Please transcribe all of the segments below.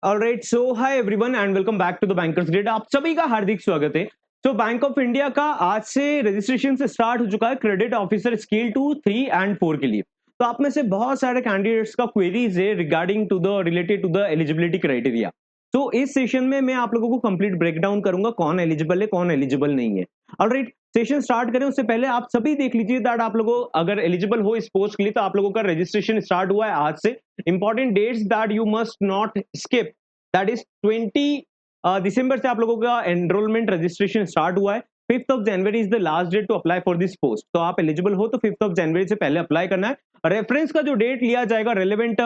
Alright, so hi everyone and welcome back to the bankers grid. आप सभी का हार्दिक स्वागत है। तो बैंक ऑफ इंडिया का आज से रजिस्ट्रेशन से स्टार्ट हो चुका है क्रेडिट ऑफिसर स्केल 2, 3 एंड 4 के लिए। तो आप में से बहुत सारे कैंडिडेट्स का क्वेरीज है regarding to the related to the eligibility criteria. तो इस सेशन में मैं आप लोगों को कंप्लीट ब्रेकडाउन करूंगा कौन एलिजिबल है कौन एलिजिबल नहीं है। ऑलराइट, सेशन स्टार्ट करें उससे पहले आप सभी देख लीजिए दैट आप लोगों अगर एलिजिबल हो इस पोस्ट के लिए तो आप लोगों का रजिस्ट्रेशन स्टार्ट हुआ है आज से। Important dates that you must not skip, that is 20 दिसंबर से आप लोगों का एनरोलमेंट रजिस्ट्रेशन स्टार्ट हुआ है। 5 January is the last date to apply for this post. तो आप एलिजिबल हो तो 5 जनवरी से पहले अप्लाई करना है। रेफरेंस का जो डेट लिया जाएगा रेलेवेंट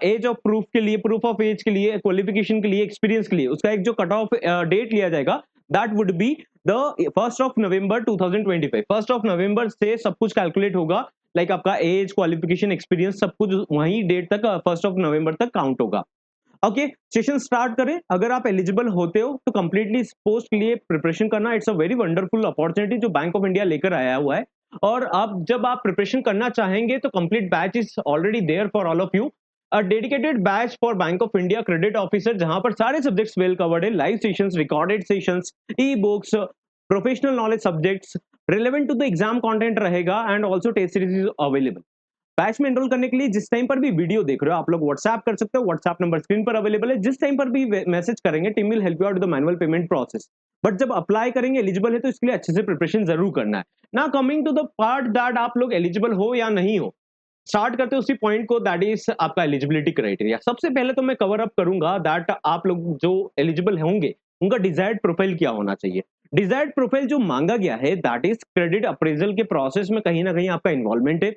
एज ऑफ प्रूफ के लिए, प्रूफ ऑफ एज के लिए, क्वालिफिकेशन के लिए, एक्सपीरियंस के लिए, उसका एक जो कट ऑफ डेट लिया जाएगा that would be the 1 November 2025। 1 November से सब कुछ कैलकुलेट होगा, लाइक आपका एज, क्वालिफिकेशन, एक्सपीरियंस सब कुछ वही डेट तक 1 November तक काउंट होगा। ओके, सेशन स्टार्ट करें। अगर आप एलिजिबल होते हो तो कंप्लीटली इस पोस्ट के लिए प्रिपरेशन करना, it's a very wonderful opportunity जो बैंक ऑफ इंडिया लेकर आया हुआ है। और आप जब आप प्रिपरेशन करना चाहेंगे तो complete batch is already there for all of you. A dedicated batch for Bank of India credit officer, जहां पर सारे सब्जेक्ट्स वेल कवर्ड है, live sessions, recorded sessions, e books, professional knowledge subjects relevant to the exam content रहेगा and also test series is available. Batch में enrol करने के लिए जिस टाइम पर भी वीडियो देख रहे हो आप लोग व्हाट्सएप कर सकते हो। व्हाट्सएप नंबर स्क्रीन पर अवेलेबल है। जिस टाइम पर भी मैसेज करेंगे team will help you out the manual payment process. But जब अप्लाई करेंगे एलिजिबल है तो इसके लिए अच्छे से प्रिपरेशन जरूर करना है। ना coming to the part that आप लोग एलिजिबल हो या नहीं हो, स्टार्ट करते हैं उसी पॉइंट को, दैट इज आपका एलिजिबिलिटी क्राइटेरिया। सबसे पहले तो मैं कवर अप करूंगा दैट आप लोग जो एलिजिबल होंगे उनका डिजायर्ड प्रोफाइल क्या होना चाहिए। डिजायर्ड प्रोफाइल जो मांगा गया है दैट इज क्रेडिट अप्रेजल के प्रोसेस में कहीं ना कहीं आपका इन्वॉल्वमेंट है,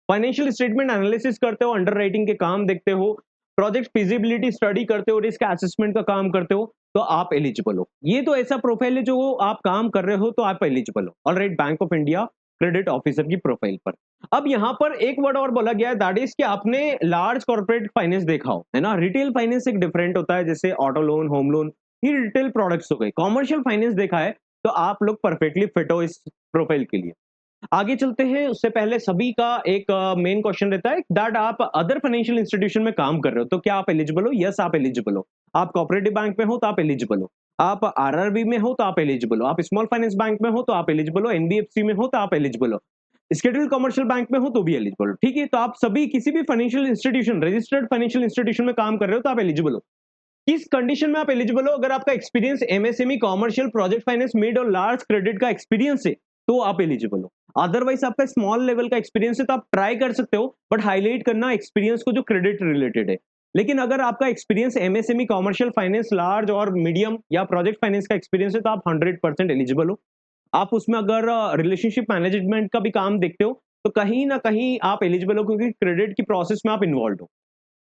फाइनेंशियल स्टेटमेंट एनालिसिस करते हो, अंडर राइटिंग के काम देखते हो, प्रोजेक्ट फिजिबिलिटी स्टडी करते हो, रिस्क असेसमेंट का काम करते हो, तो आप एलिजिबल हो। ये तो ऐसा प्रोफाइल है जो आप काम कर रहे हो तो आप एलिजिबल हो। Alright, bank of India credit officer की प्रोफाइल पर अब यहाँ पर एक वर्ड और बोला गया है दैट इज कि आपने लार्ज कॉर्पोरेट फाइनेंस देखा हो, है ना। रिटेल फाइनेंस एक डिफरेंट होता है, जैसे ऑटो लोन, होम लोन, ये रिटेल प्रोडक्ट्स हो गए। कॉमर्शियल फाइनेंस देखा है तो आप लोग परफेक्टली फिट हो इस प्रोफाइल के लिए। आगे चलते हैं उससे पहले सभी का एक मेन क्वेश्चन रहता है दैट आप अदर फाइनेंशियल इंस्टीट्यूशन में काम कर रहे हो तो क्या आप एलिजिबल हो। यस, आप एलिजिबल हो। आप कोऑपरेटिव बैंक में हो तो आप एलिजिबल हो। आप आरआरबी में हो तो आप एलिजिबल हो। आप स्मॉल फाइनेंस बैंक में हो तो आप एलिजिबल हो। एनबीएफसी में हो तो आप एलिजिबल हो। शेड्यूल कमर्शियल बैंक में हो तो भी एलिजिबल हो। ठीक है, तो आप सभी किसी भी financial institution, registered financial institution में काम कर रहे हो तो आप एलिजिबल हो। किस कंडीशन में आप एलिजिबल हो, अगर आपका experience MSME, commercial, project finance, mid और लार्ज क्रेडिट का एक्सपीरियंस है तो आप एलिजिबल हो। अदरवाइज आपका स्मॉल लेवल का एक्सपीरियंस है तो आप ट्राई कर सकते हो, बट हाईलाइट करना एक्सपीरियंस को जो क्रेडिट रिलेटेड है। लेकिन अगर आपका experience MSME, commercial finance, large और मीडियम या प्रोजेक्ट फाइनेंस का एक्सपीरियंस है तो आप 100% एलिजिबल हो। आप उसमें अगर रिलेशनशिप मैनेजमेंट का भी काम देखते हो तो कहीं ना कहीं आप एलिजिबल हो, क्योंकि क्रेडिट की प्रोसेस में आप इन्वॉल्व हो।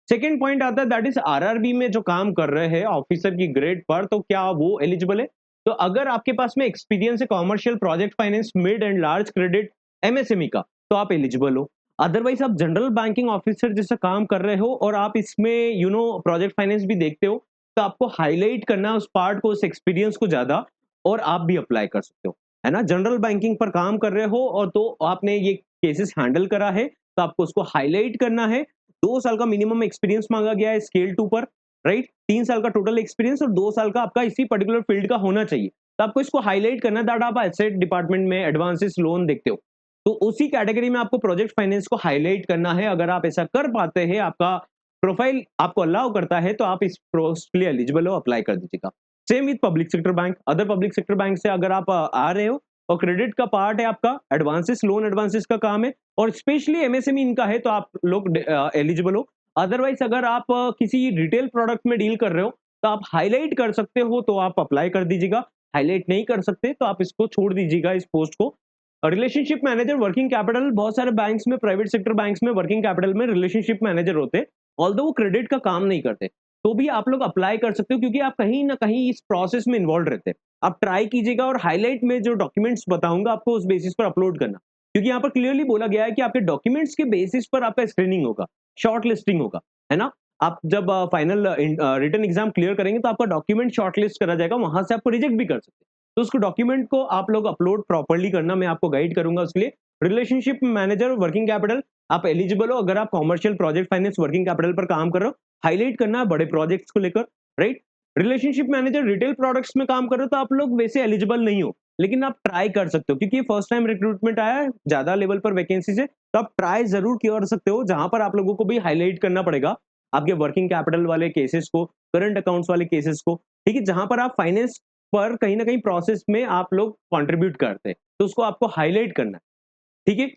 सेकंड पॉइंट आता है दैट इज आरआरबी में जो काम कर रहे हैं ऑफिसर की ग्रेड पर, तो क्या वो एलिजिबल है। तो अगर आपके पास में एक्सपीरियंस है commercial, project finance, mid and large credit, MSME का, तो आप एलिजिबल हो। अदरवाइज आप जनरल बैंकिंग ऑफिसर जैसा काम कर रहे हो और आप इसमें प्रोजेक्ट फाइनेंस भी देखते हो तो आपको हाईलाइट करना है उस पार्ट को, उस एक्सपीरियंस को ज्यादा, और आप भी अप्लाई कर सकते हो, है ना। जनरल बैंकिंग पर काम कर रहे हो और तो आपने ये केसेस हैंडल करा है तो आपको उसको हाईलाइट करना है। 2 साल का मिनिमम एक्सपीरियंस मांगा गया है स्केल 2 पर, राइट। 3 साल का टोटल एक्सपीरियंस और 2 साल का आपका इसी पर्टिकुलर फील्ड का होना चाहिए। तो आपको इसको हाईलाइट करना है दैट आप एसेट डिपार्टमेंट में एडवांसेस लोन देखते हो तो उसी कैटेगरी में आपको प्रोजेक्ट फाइनेंस को हाईलाइट करना है। अगर आप ऐसा कर पाते हैं, आपका प्रोफाइल आपको अलाउ करता है, तो आप इस पोस्ट के लिए एलिजिबल हो, अप्लाई कर दीजिएगा। Same with public sector bank. Other public sector bank से अगर आप आ रहे हो और क्रेडिट का पार्ट है आपका, एडवांसेस, लोन एडवांसेस का काम है और स्पेशली एमएसएमई इनका है तो आप लोग एलिजिबल हो। अदरवाइज अगर आप किसी रिटेल प्रोडक्ट में डील कर रहे हो तो आप हाईलाइट कर सकते हो तो आप अप्लाई कर दीजिएगा। हाईलाइट नहीं कर सकते तो आप इसको छोड़ दीजिएगा इस पोस्ट को। रिलेशनशिप मैनेजर, वर्किंग कैपिटल, बहुत सारे बैंक्स में, प्राइवेट सेक्टर बैंक्स में वर्किंग कैपिटल में रिलेशनशिप मैनेजर होते हैं। ऑल्दो वो क्रेडिट का काम नहीं करते तो भी आप लोग अप्लाई कर सकते हो, क्योंकि आप कहीं ना कहीं इस प्रोसेस में इन्वॉल्व रहते हैं। आप ट्राई कीजिएगा और हाईलाइट में जो डॉक्यूमेंट्स बताऊंगा आपको उस बेसिस पर अपलोड करना, क्योंकि यहाँ पर क्लियरली बोला गया है कि आपके डॉक्यूमेंट्स के बेसिस पर आपका स्क्रीनिंग होगा, शॉर्ट लिस्टिंग होगा, है ना। आप जब फाइनल रिटर्न एग्जाम क्लियर करेंगे तो आपका डॉक्यूमेंट शॉर्ट लिस्ट करा जाएगा, वहां से आपको रिजेक्ट भी कर सकते हैं। तो उसको डॉक्यूमेंट को आप लोग अपलोड प्रॉपरली करना, मैं आपको गाइड करूंगा उसके लिए। रिलेशनशिप मैनेजर, वर्किंग कैपिटल, आप एलिजिबल हो अगर आप commercial, project finance, working capital पर काम कर रहे हो। हाईलाइट करना है बड़े प्रोजेक्ट्स को लेकर, right? Relationship manager retail products में काम कर रहे हो तो आप लोग वैसे एलिजिबल नहीं हो, लेकिन आप ट्राई कर सकते हो क्योंकि फर्स्ट टाइम रिक्रूटमेंट आया है, ज़्यादा लेवल पर वैकेंसीज़ है, तो आप ट्राई ज़रूर कर सकते हो, जहाँ पर आप लोगों को भी हाइलाइट करना पड़ेगा, आपके वर्किंग कैपिटल वाले केसेस को, करंट अकाउंट्स वाले केसेस को, ठीक है? जहाँ पर आप फाइनेंस पर कहीं न कहीं प्रोसेस में आप लोग कंट्रीब्यूट करते हैं, तो उसको आपको हाइलाइट करना है, ठीक है?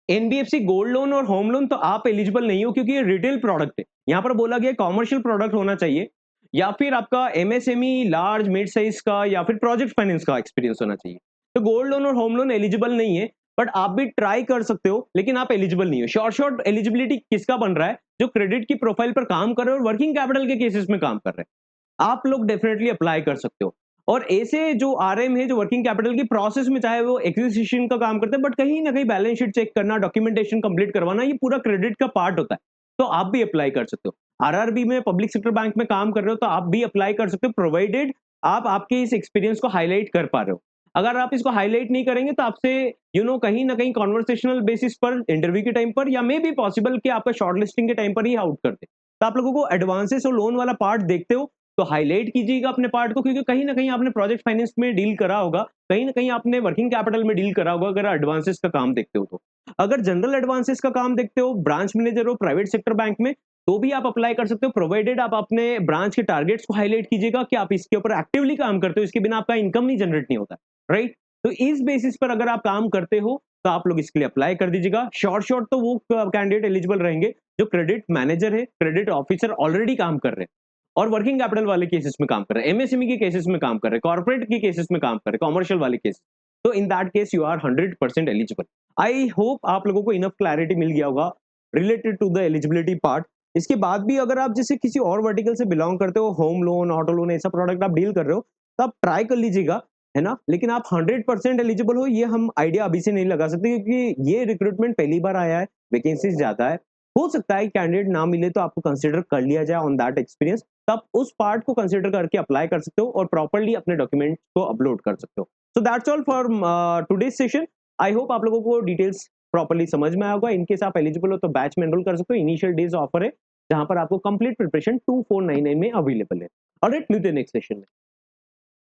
एनबीएफसी गोल्ड लोन और होम लोन तो आप एलिजिबल नहीं हो क्योंकि ये रिटेल प्रोडक्ट है। यहाँ पर बोला गया कॉमर्शियल प्रोडक्ट होना चाहिए या फिर आपका एमएसएमई, लार्ज, मिड साइज का या फिर प्रोजेक्ट फाइनेंस का एक्सपीरियंस होना चाहिए। तो गोल्ड लोन और होम लोन एलिजिबल नहीं है, बट आप भी ट्राई कर सकते हो, लेकिन आप एलिजिबल नहीं हो। शॉर्ट एलिजिबिलिटी किसका बन रहा है? जो क्रेडिट की प्रोफाइल पर काम कर रहे हो और वर्किंग कैपिटल के केसेस में काम कर रहे हैं। आप लोग डेफिनेटली अप्लाई कर सकते हो। और ऐसे जो आरएम है, जो वर्किंग कैपिटल की प्रोसेस में चाहे वो एक्विजिशन का काम करते हैं, बट कहीं न कहीं बैलेंस शीट चेक करना, डॉक्यूमेंटेशन कंप्लीट करवाना, ये पूरा क्रेडिट का पार्ट होता है। तो आप भी अप्लाई कर सकते हो। आरआरबी में, पब्लिक सेक्टर बैंक में काम कर रहे हो, तो आप भी अप्लाई कर सकते हो, प्रोवाइडेड आप आपके इस एक्सपीरियंस को हाइलाइट कर पा रहे हो। अगर आप इसको हाइलाइट नहीं करेंगे, तो आपसे कहीं न कहीं कन्वर्सेशनल बेसिस पर इंटरव्यू के टाइम पर या मे बी पॉसिबल कि आपका शॉर्टलिस्टिंग के टाइम पर ही आउट कर दें। तो आप लोगों को एडवांसेस और लोन वाला पार्ट देखते हो, तो हाइलाइट कीजिएगा अपने पार्ट को क्योंकि कहीं न कहीं आपने प्रोजेक्ट फाइनेंस में डील करा होगा, कहीं न कहीं आपने वर्किंग कैपिटल में डील करा होगा अगर एडवांसेस का काम देखते हो तो। अगर जनरल एडवांसेस का काम देखते हो, ब्रांच मैनेजर हो प्राइवेट सेक्टर बैंक में, तो भी आप अप्लाई कर सकते हो प्रोवाइडेड आप अपने ब्रांच के टारगेट्स को हाइलाइट कीजिएगा कि आप इसके ऊपर एक्टिवली काम करते हो, इसके बिना आपका इनकम नहीं जनरेट नहीं होता, राइट? तो इस बेसिस पर अगर आप काम करते हो, तो आप लोग इसके लिए अप्लाई कर दीजिएगा। शॉर्ट तो वो कैंडिडेट एलिजिबल रहेंगे जो क्रेडिट मैनेजर है, क्रेडिट ऑफिसर ऑलरेडी काम कर रहे हैं। और वर्किंग कैपिटल वाले केसेस में काम कर रहे हैं, एमएसएमई के केसेस में काम कर रहे हैं, कॉर्पोरेट के केसेस में काम कर रहे हैं, कमर्शियल वाले केस। तो in that case you are 100% eligible. I hope आप लोगों को इनफ क्लैरिटी मिल गया होगा related to the eligibility part. इसके बाद भी अगर आप जैसे किसी और वर्टिकल से बिलोंग करते हो, होम लोन, ऑटो लोन ऐसा प्रोडक्ट आप डील कर रहे हो, तो आप ट्राई कर लीजिएगा, है ना? लेकिन आप 100% एलिजिबल हो ये हम आइडिया अभी से नहीं लगा सकते क्योंकि ये रिक्रूटमेंट पहली बार आया है, वैकेंसीज ज्यादा है। हो सकता है कैंडिडेट ना मिले तो आपको कंसिडर कर लिया जाए ऑन दैट एक्सपीरियंस, तब उस पार्ट को कंसीडर करके अप्लाई कर सकते हो और प्रॉपर्ली अपने डॉक्यूमेंट को अपलोड कर सकते हो। So that's all for today's session. I hope आप लोगों को डिटेल्स प्रॉपर्ली समझ में आया होगा। इनकेस आप एलिजिबल हो तो बैच में एनरोल कर सकते हो। इनिशियल डेज ऑफर है जहां पर आपको कंप्लीट प्रिपरेशन 2499 में अवेलेबल है। ऑलराइट, मिलते हैं नेक्स्ट सेशन में।